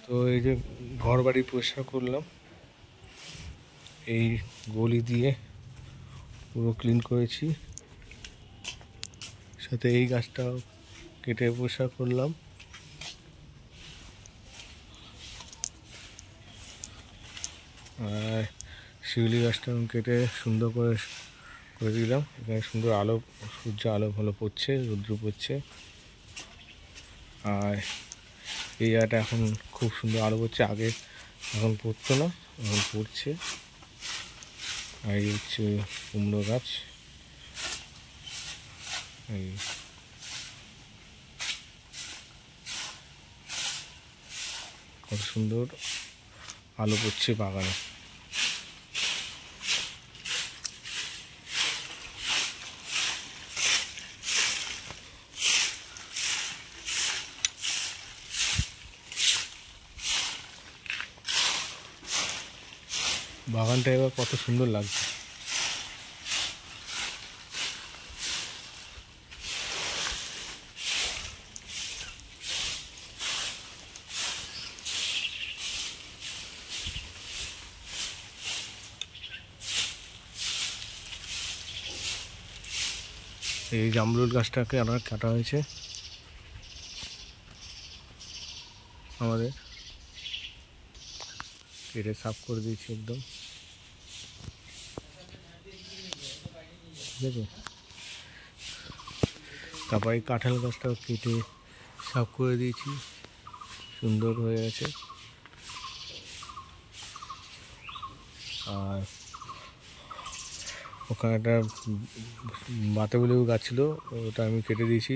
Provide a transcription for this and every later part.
তো এই যে ঘর বাড়ি পরিষ্কার করলাম, এই গলি দিয়ে পুরো ক্লিন করেছি, সাথে এই গাছটাও কেটে পরিষ্কার করলাম। আর শিউলি গাছটা কেটে সুন্দর করে দিলাম। এখানে সুন্দর আলো, সূর্য আলো ভালো পড়ছে, রৌদ্র পড়ছে। আর এই জায়গাটা এখন খুব সুন্দর আলো পড়ছে, আগে এখন পড়তো না, এখন পড়ছে। আর এই হচ্ছে কুমড়ো গাছ, এই কত সুন্দর আলো পড়ছে বাগানে। বাগানটা এবার কত সুন্দর লাগছে। এই জামরুল গাছটাকে আবার কাটা হয়েছে আমাদের, কেটে সাফ করে দিয়েছি একদম, ঠিক আছে। তারপর এই কাঁঠাল গাছটাও কেটে সাফ করে দিয়েছি, সুন্দর হয়ে গেছে। আর ওখানে একটা বাতাবি গাছ ছিল, ওটা আমি কেটে দিয়েছি,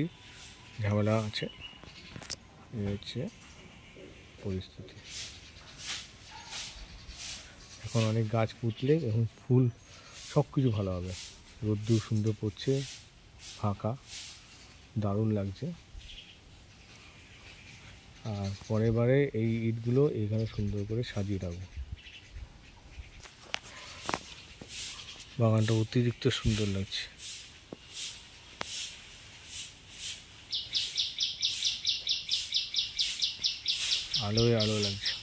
ঝামেলা আছে। এই হচ্ছে পরিস্থিতি। এখন অনেক গাছ পুঁতলে এখন ফুল সব কিছু ভালো হবে। রোদ্দুর সুন্দর পড়ছে, ফাঁকা, দারুণ লাগছে। আর পরের বারে এই ইটগুলো এইখানে সুন্দর করে সাজিয়ে রাখবো। বাগানটা অতিরিক্ত সুন্দর লাগছে, আলোয় আলো লাগছে।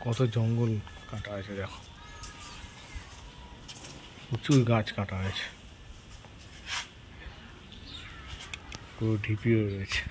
কত জঙ্গল কাটা আছে দেখো, প্রচুর গাছ কাটা হয়েছে, পুরো ঢিপিও রয়েছে।